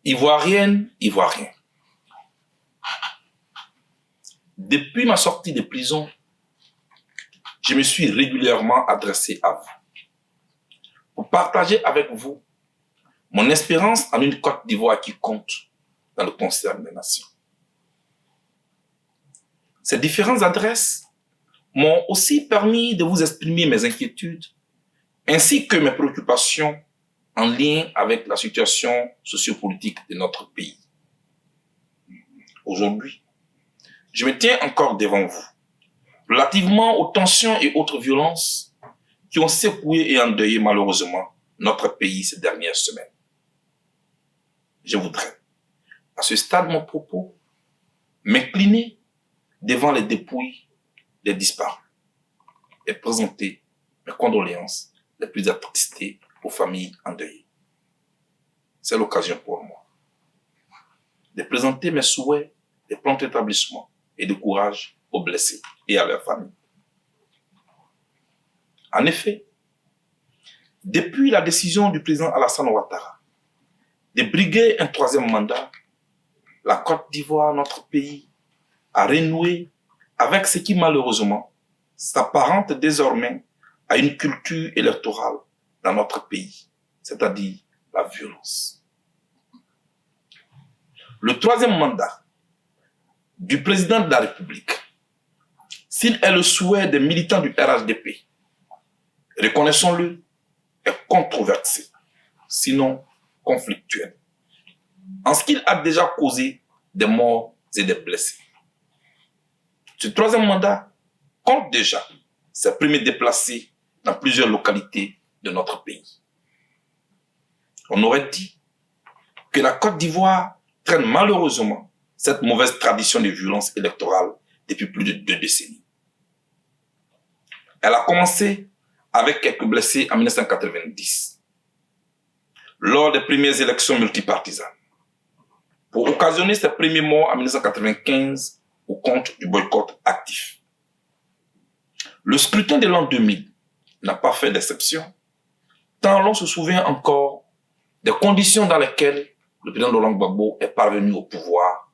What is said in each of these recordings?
Ivoirienne, Ivoirien. Depuis ma sortie de prison, je me suis régulièrement adressé à vous pour partager avec vous mon espérance en une Côte d'Ivoire qui compte dans le concert des nations. Ces différentes adresses m'ont aussi permis de vous exprimer mes inquiétudes ainsi que mes préoccupations en lien avec la situation sociopolitique de notre pays. Aujourd'hui, je me tiens encore devant vous, relativement aux tensions et autres violences qui ont secoué et endeuillé malheureusement notre pays ces dernières semaines. Je voudrais, à ce stade de mon propos, m'incliner devant les dépouilles des disparus et présenter mes condoléances les plus attristées aux familles endeuillées. C'est l'occasion pour moi de présenter mes souhaits de prompt rétablissement et de courage aux blessés et à leurs familles. En effet, depuis la décision du président Alassane Ouattara de briguer un troisième mandat, la Côte d'Ivoire, notre pays, a renoué avec ce qui malheureusement s'apparente désormais à une culture électorale dans notre pays, c'est-à-dire la violence. Le troisième mandat du président de la République, s'il est le souhait des militants du RHDP, reconnaissons-le, est controversé, sinon conflictuel, en ce qu'il a déjà causé des morts et des blessés. Ce troisième mandat compte déjà ses premiers déplacés dans plusieurs localités de notre pays. On aurait dit que la Côte d'Ivoire traîne malheureusement cette mauvaise tradition de violence électorale depuis plus de 2 décennies. Elle a commencé avec quelques blessés en 1990, lors des premières élections multipartisanes, pour occasionner ses premiers morts en 1995 au compte du boycott actif. Le scrutin de l'an 2000 n'a pas fait d'exception, tant l'on se souvient encore des conditions dans lesquelles le président Laurent Gbagbo est parvenu au pouvoir,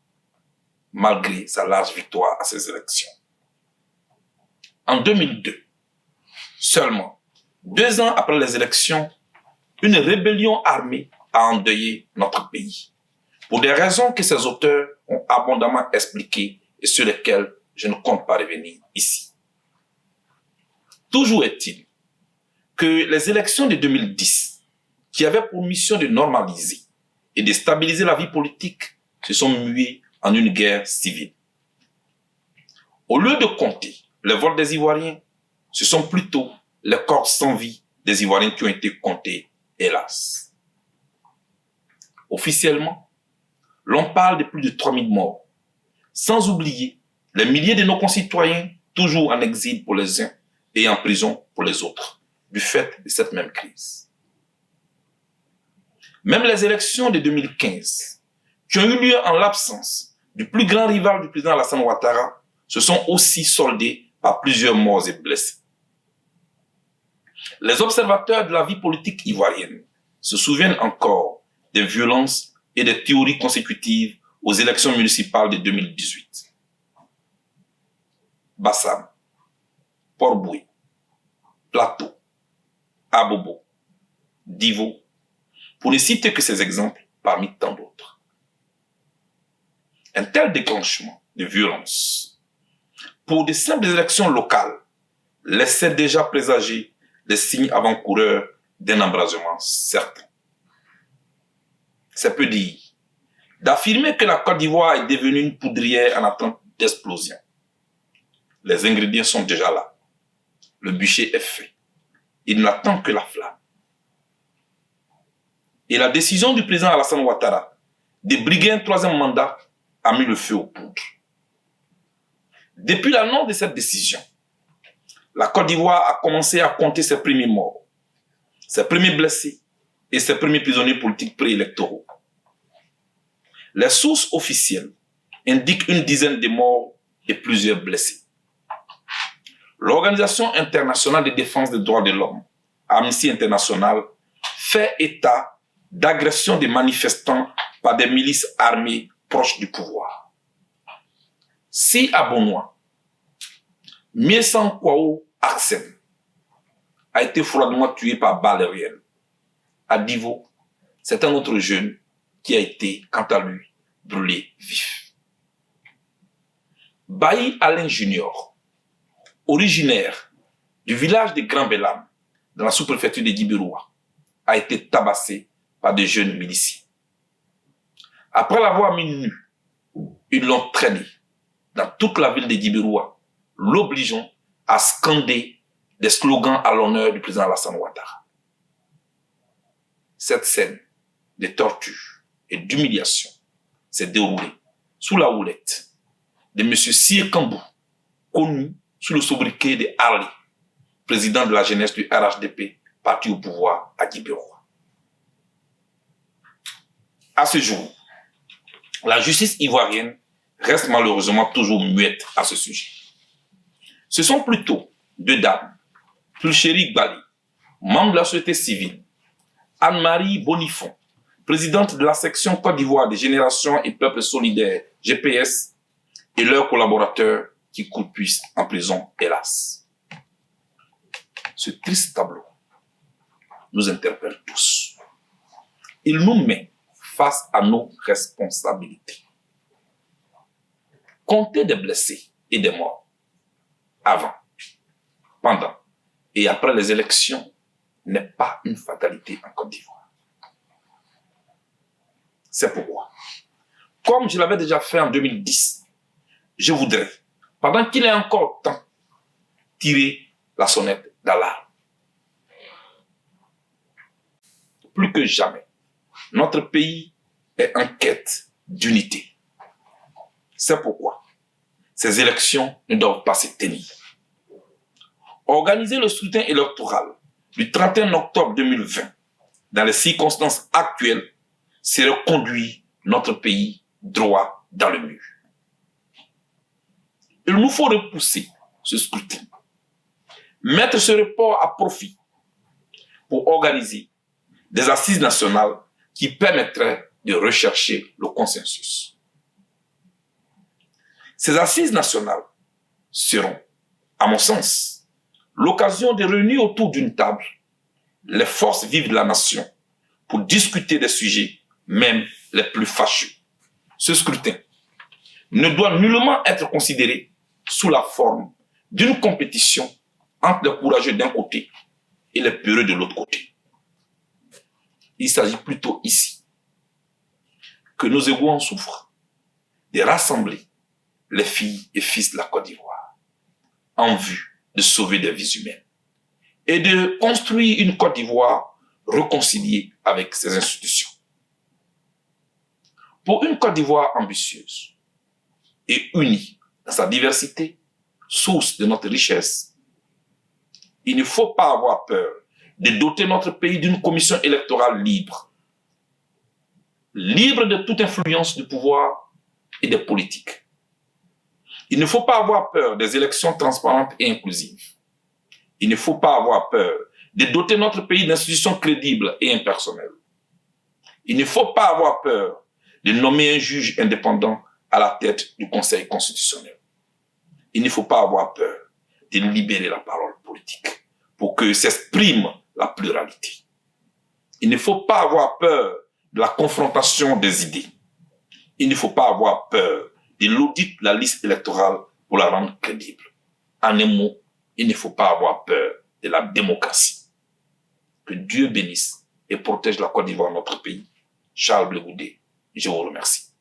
malgré sa large victoire à ces élections. En 2002, seulement 2 ans après les élections, une rébellion armée a endeuillé notre pays, pour des raisons que ses auteurs ont abondamment expliquées et sur lesquelles je ne compte pas revenir ici. Toujours est-il que les élections de 2010, qui avaient pour mission de normaliser et de stabiliser la vie politique, se sont muées en une guerre civile. Au lieu de compter les votes des Ivoiriens, ce sont plutôt les corps sans vie des Ivoiriens qui ont été comptés, hélas. Officiellement, l'on parle de plus de 3000 morts, sans oublier les milliers de nos concitoyens toujours en exil pour les uns et en prison pour les autres, du fait de cette même crise. Même les élections de 2015, qui ont eu lieu en l'absence du plus grand rival du président Alassane Ouattara, se sont aussi soldées par plusieurs morts et blessés. Les observateurs de la vie politique ivoirienne se souviennent encore des violences et des théories consécutives aux élections municipales de 2018. Bassam, Port-Boué, Plateau, Abobo, Divo, pour ne citer que ces exemples parmi tant d'autres. Un tel déclenchement de violence pour de simples élections locales laissait déjà présager les signes avant-coureurs d'un embrasement certain. C'est peu dire d'affirmer que la Côte d'Ivoire est devenue une poudrière en attente d'explosion. Les ingrédients sont déjà là. Le bûcher est fait. Il n'attend que la flamme. Et la décision du président Alassane Ouattara de briguer un troisième mandat a mis le feu aux poudres. Depuis l'annonce de cette décision, la Côte d'Ivoire a commencé à compter ses premiers morts, ses premiers blessés et ses premiers prisonniers politiques préélectoraux. Les sources officielles indiquent une dizaine de morts et plusieurs blessés. L'Organisation internationale de défense des droits de l'homme, Amnesty International, fait état d'agressions des manifestants par des milices armées proches du pouvoir. Si à Bonois, Miesan Kwao Arsène a été froidement tué par balle réelle, à Divo, c'est un autre jeune qui a été, quant à lui, brûlé vif. Bailly Alain Junior, originaire du village de Grand Bellam, dans la sous-préfecture de Djibiroua, a été tabassé par des jeunes miliciens. Après l'avoir mis nu, ils l'ont traîné dans toute la ville de Djibiroua, l'obligeant à scander des slogans à l'honneur du président Alassane Ouattara. Cette scène de torture et d'humiliation s'est déroulée sous la houlette de M. Sir Kambou, connu sous le sobriquet de Harley, président de la jeunesse du RHDP, parti au pouvoir à Djibiroua. À ce jour, la justice ivoirienne reste malheureusement toujours muette à ce sujet. Ce sont plutôt deux dames, Pulchéri Gbali, membre de la société civile, Anne-Marie Bonifon, présidente de la section Côte d'Ivoire des Générations et Peuples Solidaires, GPS, et leurs collaborateurs qui croupissent en prison, hélas. Ce triste tableau nous interpelle tous. Il nous met face à nos responsabilités. Compter des blessés et des morts avant, pendant et après les élections n'est pas une fatalité en Côte d'Ivoire. C'est pourquoi, comme je l'avais déjà fait en 2010, je voudrais, pendant qu'il est encore temps, tirer la sonnette d'alarme. Plus que jamais, notre pays est en quête d'unité. C'est pourquoi ces élections ne doivent pas se tenir. Organiser le scrutin électoral du 31 octobre 2020 dans les circonstances actuelles serait conduire notre pays droit dans le mur. Il nous faut repousser ce scrutin, mettre ce report à profit pour organiser des assises nationales qui permettraient de rechercher le consensus. Ces assises nationales seront, à mon sens, l'occasion de réunir autour d'une table les forces vives de la nation pour discuter des sujets, même les plus fâcheux. Ce scrutin ne doit nullement être considéré sous la forme d'une compétition entre les courageux d'un côté et les peureux de l'autre côté. Il s'agit plutôt ici que nos égaux en souffrent, de rassembler les filles et fils de la Côte d'Ivoire en vue de sauver des vies humaines et de construire une Côte d'Ivoire réconciliée avec ses institutions. Pour une Côte d'Ivoire ambitieuse et unie dans sa diversité, source de notre richesse, il ne faut pas avoir peur de doter notre pays d'une commission électorale libre, libre de toute influence du pouvoir et des politiques. Il ne faut pas avoir peur des élections transparentes et inclusives. Il ne faut pas avoir peur de doter notre pays d'institutions crédibles et impersonnelles. Il ne faut pas avoir peur de nommer un juge indépendant à la tête du Conseil constitutionnel. Il ne faut pas avoir peur de libérer la parole politique pour que s'exprime la pluralité. Il ne faut pas avoir peur de la confrontation des idées. Il ne faut pas avoir peur de l'audit de la liste électorale pour la rendre crédible. En un mot, il ne faut pas avoir peur de la démocratie. Que Dieu bénisse et protège la Côte d'Ivoire, notre pays. Charles Blegoudé, je vous remercie.